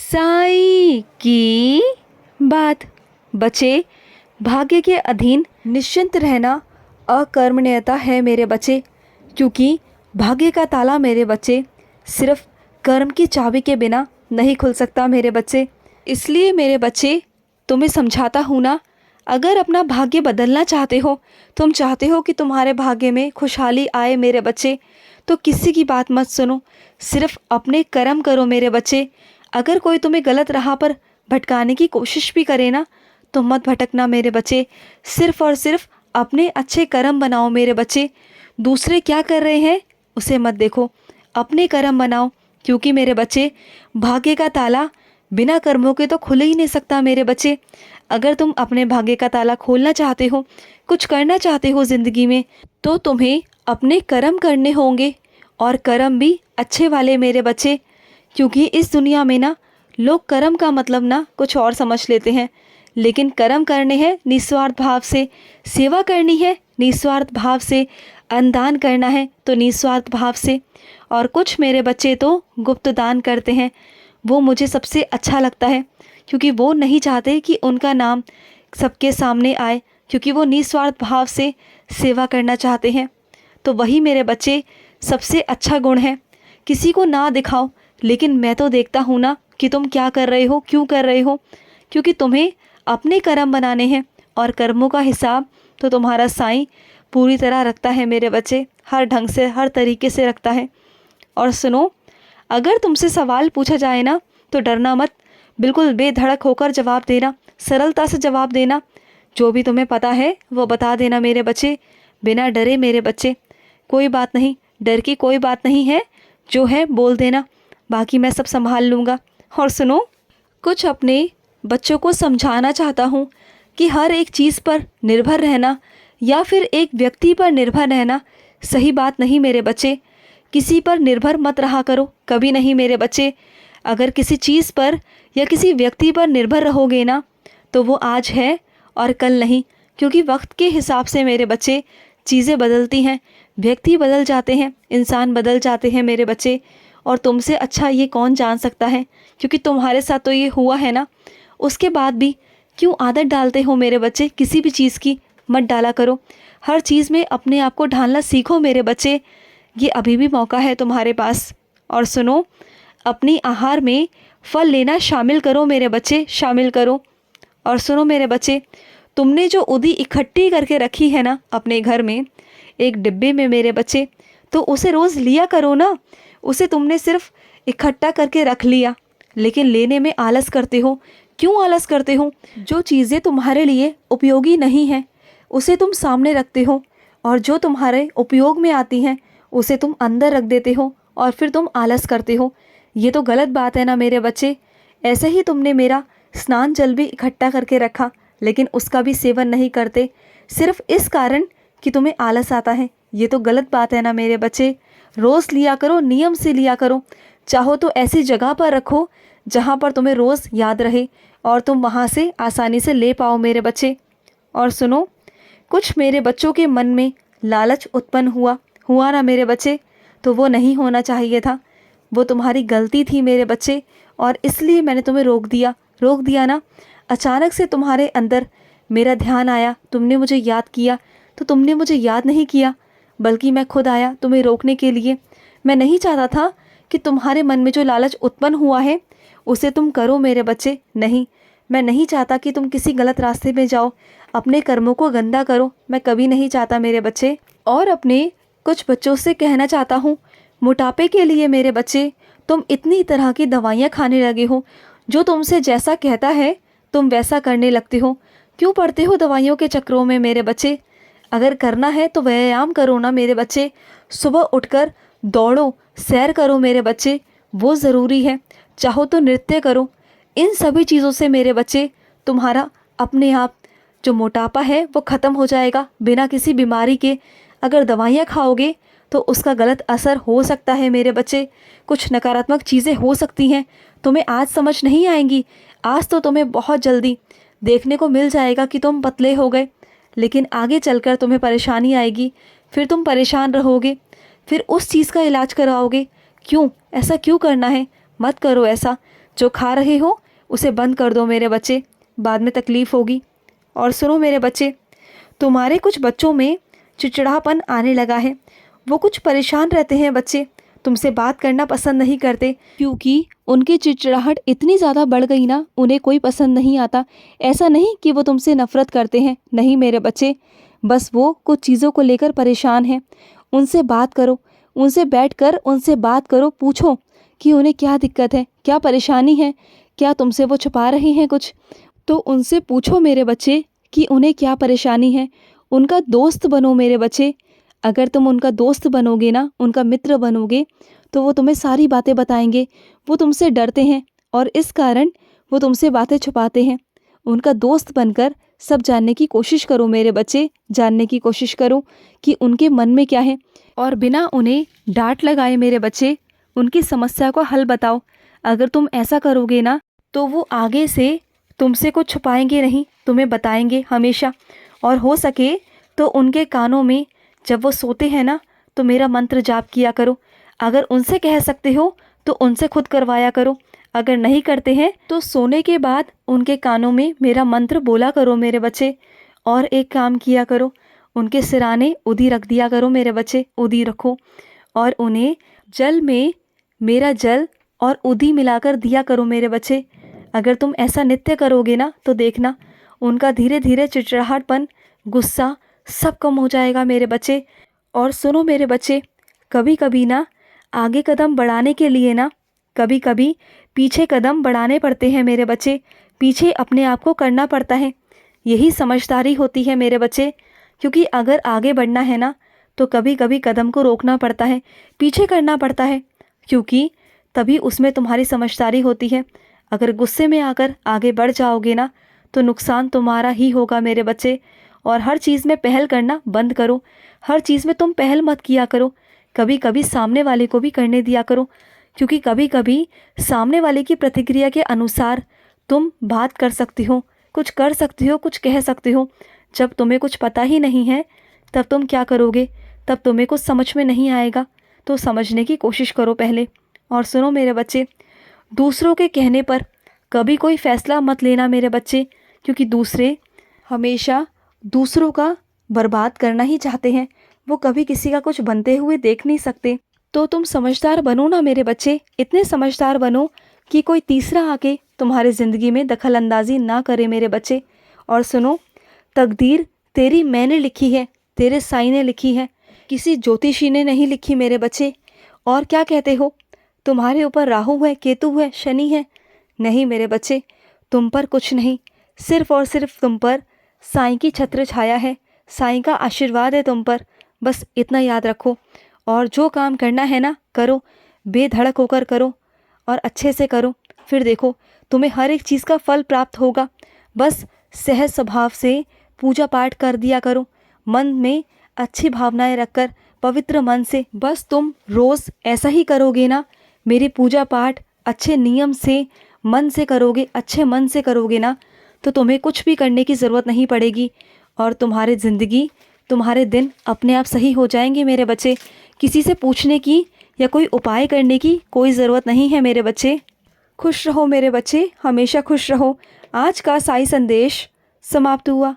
साई की बात। बच्चे, भाग्य के अधीन निश्चिंत रहना अकर्मण्यता है मेरे बच्चे, क्योंकि भाग्य का ताला मेरे बच्चे सिर्फ कर्म की चाबी के बिना नहीं खुल सकता मेरे बच्चे। इसलिए मेरे बच्चे तुम्हें समझाता हूँ ना, अगर अपना भाग्य बदलना चाहते हो, तुम चाहते हो कि तुम्हारे भाग्य में खुशहाली आए मेरे बच्चे, तो किसी की बात मत सुनो, सिर्फ अपने कर्म करो मेरे बच्चे। अगर कोई तुम्हें गलत राह पर भटकाने की कोशिश भी करे ना, तो मत भटकना मेरे बच्चे, सिर्फ और सिर्फ अपने अच्छे कर्म बनाओ मेरे बच्चे। दूसरे क्या कर रहे हैं उसे मत देखो, अपने कर्म बनाओ, क्योंकि मेरे बच्चे भाग्य का ताला बिना कर्मों के तो खुल ही नहीं सकता मेरे बच्चे। अगर तुम अपने भाग्य का ताला खोलना चाहते हो, कुछ करना चाहते हो ज़िंदगी में, तो तुम्हें अपने कर्म करने होंगे, और कर्म भी अच्छे वाले मेरे बच्चे। क्योंकि इस दुनिया में ना लोग कर्म का मतलब ना कुछ और समझ लेते हैं, लेकिन कर्म करने हैं निस्वार्थ भाव से, सेवा करनी है निस्वार्थ भाव से, अन्नदान करना है तो निस्वार्थ भाव से। और कुछ मेरे बच्चे तो गुप्त दान करते हैं, वो मुझे सबसे अच्छा लगता है, क्योंकि वो नहीं चाहते कि उनका नाम सबके सामने आए, क्योंकि वो निस्वार्थ भाव से सेवा करना चाहते हैं। तो वही मेरे बच्चे सबसे अच्छा गुण है। किसी को ना दिखाओ, लेकिन मैं तो देखता हूँ ना कि तुम क्या कर रहे हो, क्यों कर रहे हो, क्योंकि तुम्हें अपने कर्म बनाने हैं, और कर्मों का हिसाब तो तुम्हारा साईं पूरी तरह रखता है मेरे बच्चे, हर ढंग से, हर तरीके से रखता है। और सुनो, अगर तुमसे सवाल पूछा जाए ना, तो डरना मत, बिल्कुल बेधड़क होकर जवाब देना, सरलता से जवाब देना, जो भी तुम्हें पता है वो बता देना मेरे बच्चे, बिना डरे मेरे बच्चे। कोई बात नहीं, डर की कोई बात नहीं है, जो है बोल देना, बाकी मैं सब संभाल लूँगा। और सुनो, कुछ अपने बच्चों को समझाना चाहता हूँ कि हर एक चीज़ पर निर्भर रहना या फिर एक व्यक्ति पर निर्भर रहना सही बात नहीं मेरे बच्चे। किसी पर निर्भर मत रहा करो, कभी नहीं मेरे बच्चे। अगर किसी चीज़ पर या किसी व्यक्ति पर निर्भर रहोगे ना, तो वो आज है और कल नहीं, क्योंकि वक्त के हिसाब से मेरे बच्चे चीज़ें बदलती हैं, व्यक्ति बदल जाते हैं, इंसान बदल जाते हैं मेरे बच्चे। और तुमसे अच्छा ये कौन जान सकता है, क्योंकि तुम्हारे साथ तो ये हुआ है ना। उसके बाद भी क्यों आदत डालते हो मेरे बच्चे, किसी भी चीज़ की मत डाला करो। हर चीज़ में अपने आप को ढालना सीखो मेरे बच्चे, ये अभी भी मौका है तुम्हारे पास। और सुनो, अपनी आहार में फल लेना शामिल करो मेरे बच्चे, शामिल करो। और सुनो मेरे बच्चे, तुमने जो उदी इकट्ठी करके रखी है ना अपने घर में एक डिब्बे में मेरे बच्चे, तो उसे रोज़ लिया करो ना। उसे तुमने सिर्फ इकट्ठा करके रख लिया, लेकिन लेने में आलस करते हो। क्यों आलस करते हो? जो चीज़ें तुम्हारे लिए उपयोगी नहीं हैं उसे तुम सामने रखते हो, और जो तुम्हारे उपयोग में आती हैं उसे तुम अंदर रख देते हो, और फिर तुम आलस करते हो। ये तो गलत बात है ना मेरे बच्चे। ऐसे ही तुमने मेरा स्नान जल भी इकट्ठा करके रखा, लेकिन उसका भी सेवन नहीं करते, सिर्फ इस कारण कि तुम्हें आलस आता है। ये तो गलत बात है ना मेरे बच्चे। रोज़ लिया करो, नियम से लिया करो। चाहो तो ऐसी जगह पर रखो जहाँ पर तुम्हें रोज़ याद रहे और तुम वहाँ से आसानी से ले पाओ मेरे बच्चे। और सुनो, कुछ मेरे बच्चों के मन में लालच उत्पन्न हुआ ना मेरे बच्चे, तो वो नहीं होना चाहिए था। वो तुम्हारी गलती थी मेरे बच्चे, और इसलिए मैंने तुम्हें रोक दिया ना। अचानक से तुम्हारे अंदर मेरा ध्यान आया, तुमने मुझे याद किया, तो तुमने मुझे याद नहीं किया, बल्कि मैं खुद आया तुम्हें रोकने के लिए। मैं नहीं चाहता था कि तुम्हारे मन में जो लालच उत्पन्न हुआ है उसे तुम करो मेरे बच्चे। नहीं, मैं नहीं चाहता कि तुम किसी गलत रास्ते में जाओ, अपने कर्मों को गंदा करो, मैं कभी नहीं चाहता मेरे बच्चे। और अपने कुछ बच्चों से कहना चाहता हूँ, मोटापे के लिए मेरे बच्चे तुम इतनी तरह की दवाइयाँ खाने लगे हो, जो तुमसे जैसा कहता है तुम वैसा करने लगते हो। क्यों पड़ते हो दवाइयों के चक्रों में मेरे बच्चे? अगर करना है तो व्यायाम करो ना मेरे बच्चे, सुबह उठकर दौड़ो, सैर करो मेरे बच्चे, वो ज़रूरी है। चाहो तो नृत्य करो। इन सभी चीज़ों से मेरे बच्चे तुम्हारा अपने आप जो मोटापा है वो ख़त्म हो जाएगा, बिना किसी बीमारी के। अगर दवाइयाँ खाओगे तो उसका गलत असर हो सकता है मेरे बच्चे, कुछ नकारात्मक चीज़ें हो सकती हैं, तुम्हें आज समझ नहीं आएंगी। आज तो तुम्हें बहुत जल्दी देखने को मिल जाएगा कि तुम पतले हो गए, लेकिन आगे चलकर तुम्हें परेशानी आएगी, फिर तुम परेशान रहोगे, फिर उस चीज़ का इलाज कराओगे। क्यों ऐसा क्यों करना है? मत करो ऐसा। जो खा रहे हो उसे बंद कर दो मेरे बच्चे, बाद में तकलीफ़ होगी। और सुनो मेरे बच्चे, तुम्हारे कुछ बच्चों में चिड़चिड़ापन आने लगा है। वो कुछ परेशान रहते हैं बच्चे, तुमसे बात करना पसंद नहीं करते, क्योंकि उनकी चिड़चिड़ाहट इतनी ज़्यादा बढ़ गई ना, उन्हें कोई पसंद नहीं आता। ऐसा नहीं कि वो तुमसे नफ़रत करते हैं, नहीं मेरे बच्चे, बस वो कुछ चीज़ों को लेकर परेशान हैं। उनसे बात करो, उनसे बैठकर उनसे बात करो, पूछो कि उन्हें क्या दिक्कत है, क्या परेशानी है, क्या तुमसे वो छुपा रही हैं कुछ। तो उनसे पूछो मेरे बच्चे कि उन्हें क्या परेशानी है। उनका दोस्त बनो मेरे बच्चे। अगर तुम उनका दोस्त बनोगे ना, उनका मित्र बनोगे, तो वो तुम्हें सारी बातें बताएंगे। वो तुमसे डरते हैं और इस कारण वो तुमसे बातें छुपाते हैं। उनका दोस्त बनकर सब जानने की कोशिश करो मेरे बच्चे, जानने की कोशिश करो कि उनके मन में क्या है, और बिना उन्हें डांट लगाए मेरे बच्चे उनकी समस्या को हल बताओ। अगर तुम ऐसा करोगे ना, तो वो आगे से तुमसे कुछ छुपाएंगे नहीं, तुम्हें बताएंगे हमेशा। और हो सके तो उनके कानों में जब वो सोते हैं ना, तो मेरा मंत्र जाप किया करो। अगर उनसे कह सकते हो तो उनसे खुद करवाया करो। अगर नहीं करते हैं तो सोने के बाद उनके कानों में मेरा मंत्र बोला करो मेरे बच्चे। और एक काम किया करो, उनके सिराने उदी रख दिया करो मेरे बच्चे, उदी रखो। और उन्हें जल में मेरा जल और उदी मिलाकर दिया करो मेरे बच्चे। अगर तुम ऐसा नित्य करोगे ना, तो देखना उनका धीरे धीरे चिड़चिड़ाहटपन, गुस्सा सब कम हो जाएगा मेरे बच्चे। और सुनो मेरे बच्चे, कभी कभी ना आगे कदम बढ़ाने के लिए ना कभी कभी पीछे कदम बढ़ाने पड़ते हैं मेरे बच्चे। पीछे अपने आप को करना पड़ता है, यही समझदारी होती है मेरे बच्चे। क्योंकि अगर आगे बढ़ना है ना, तो कभी कभी कदम को रोकना पड़ता है, पीछे करना पड़ता है, क्योंकि तभी उसमें तुम्हारी समझदारी होती है। अगर गुस्से में आकर आगे बढ़ जाओगे ना, तो नुकसान तुम्हारा ही होगा मेरे बच्चे। और हर चीज़ में पहल करना बंद करो, हर चीज़ में तुम पहल मत किया करो, कभी कभी सामने वाले को भी करने दिया करो। क्योंकि कभी कभी सामने वाले की प्रतिक्रिया के अनुसार तुम बात कर सकती हो, कुछ कर सकती हो, कुछ कह सकते हो। जब तुम्हें कुछ पता ही नहीं है, तब तुम क्या करोगे, तब तुम्हें कुछ समझ में नहीं आएगा। तो समझने की कोशिश करो पहले। और सुनो मेरे बच्चे, दूसरों के कहने पर कभी कोई फ़ैसला मत लेना मेरे बच्चे, क्योंकि दूसरे हमेशा दूसरों का बर्बाद करना ही चाहते हैं। वो कभी किसी का कुछ बनते हुए देख नहीं सकते। तो तुम समझदार बनो ना मेरे बच्चे, इतने समझदार बनो कि कोई तीसरा आके तुम्हारी ज़िंदगी में दखल अंदाजी ना करे मेरे बच्चे। और सुनो, तकदीर तेरी मैंने लिखी है, तेरे साईं ने लिखी है, किसी ज्योतिषी ने नहीं लिखी मेरे बच्चे। और क्या कहते हो, तुम्हारे ऊपर राहु है, केतु है, शनि है? नहीं मेरे बच्चे, तुम पर कुछ नहीं, सिर्फ़ और सिर्फ तुम पर साईं की छत्र छाया है, साईं का आशीर्वाद है तुम पर। बस इतना याद रखो। और जो काम करना है ना, करो, बेधड़क होकर करो और अच्छे से करो। फिर देखो तुम्हें हर एक चीज़ का फल प्राप्त होगा। बस सहज स्वभाव से पूजा पाठ कर दिया करो, मन में अच्छी भावनाएं रखकर, पवित्र मन से। बस तुम रोज़ ऐसा ही करोगे ना, मेरी पूजा पाठ अच्छे नियम से, मन से करोगे, अच्छे मन से करोगे ना, तो तुम्हें कुछ भी करने की ज़रूरत नहीं पड़ेगी। और तुम्हारी ज़िंदगी, तुम्हारे दिन अपने आप सही हो जाएंगे मेरे बच्चे। किसी से पूछने की या कोई उपाय करने की कोई ज़रूरत नहीं है मेरे बच्चे। खुश रहो मेरे बच्चे, हमेशा खुश रहो। आज का साई संदेश समाप्त हुआ।